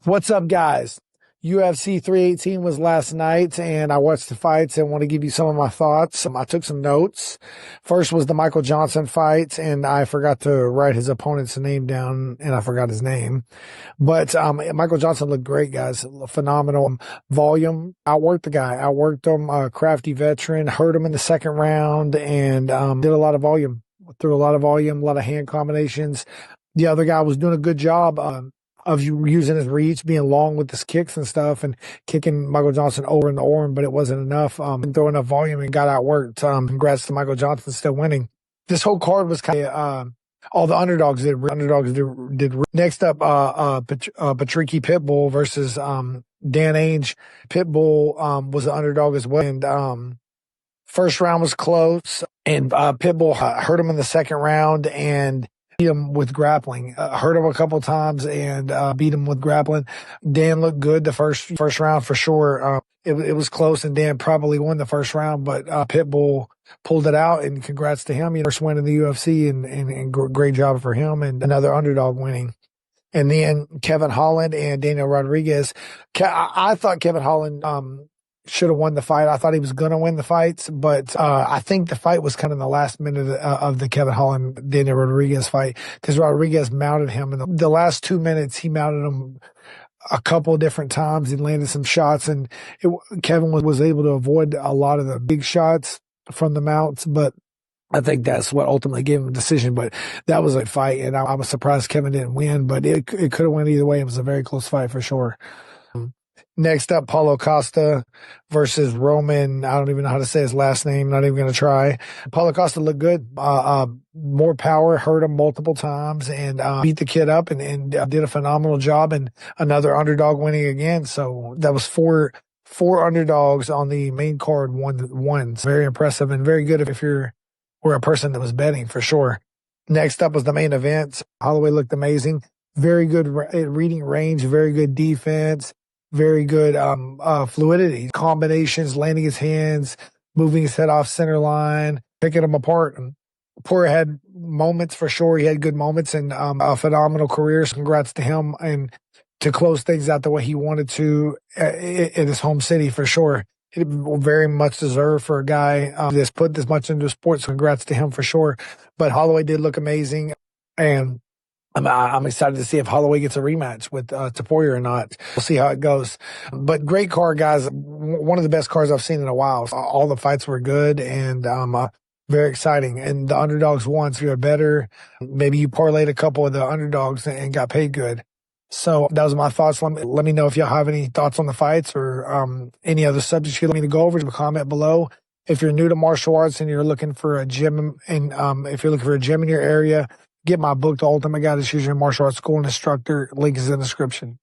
What's up, guys? UFC 318 was last night, and I watched the fights and want to give you some of my thoughts. I took some notes. First was the Michael Johnson fight, and I forgot to write his opponent's name down, and I forgot his name. But Michael Johnson looked great, guys. Phenomenal volume. Outworked the guy. Outworked him. Crafty veteran. Hurt him in the second round, and did a lot of volume. Threw a lot of volume, a lot of hand combinations. The other guy was doing a good job of using his reach, being long with his kicks and stuff, and kicking Michael Johnson over in the arm, but it wasn't enough. Didn't throw enough volume and got outworked. Congrats to Michael Johnson still winning. This whole card was kind of all the underdogs did. Next up, Patricky Pitbull versus Dan Ainge. Pitbull was the underdog as well, and first round was close, and Pitbull hurt him in the second round and beat him with grappling. Hurt him a couple times and beat him with grappling. Dan looked good the first round for sure. It was close, and Dan probably won the first round, but Pitbull pulled it out, and congrats to him. First win in the UFC, and great job for him, and another underdog winning. And then Kevin Holland and Daniel Rodriguez. I thought Kevin Holland should have won the fight. I thought he was going to win the fights, but I think the fight was kind of in the last minute of the Kevin Holland Daniel Rodriguez fight, because Rodriguez mounted him in the last 2 minutes. He mounted him a couple of different times and landed some shots, and Kevin was able to avoid a lot of the big shots from the mounts, but I think that's what ultimately gave him a decision. But that was a fight, and I was surprised Kevin didn't win, but it could have went either way. It was a very close fight for sure. Next up, Paulo Costa versus Roman. I don't even know how to say his last name. Not even going to try. Paulo Costa looked good. More power, hurt him multiple times, and beat the kid up and did a phenomenal job. And another underdog winning again. So that was four underdogs on the main card. One. Very impressive and very good if you're a person that was betting for sure. Next up was the main event. Holloway looked amazing. Very good reading range. Very good defense. Very good fluidity, combinations, landing his hands, moving his head off center line, picking him apart. And Poirier had moments for sure. He had good moments and a phenomenal career. So congrats to him, and to close things out the way he wanted to in his home city for sure. It very much deserved for a guy that's put this much into sports. So congrats to him for sure. But Holloway did look amazing, and I'm excited to see if Holloway gets a rematch with Poirier or not. We'll see how it goes. But great card, guys. One of the best cards I've seen in a while. All the fights were good and very exciting. And the underdogs won. So you're better. Maybe you parlayed a couple of the underdogs and got paid good. So that was my thoughts. Let me know if y'all have any thoughts on the fights or any other subjects you'd like me to go over. Leave a comment below. If you're new to martial arts and you're looking for a gym, and if you're looking for a gym in your area, get my book, The Ultimate Guide to Choosing Your Martial Arts School and Instructor. Link is in the description.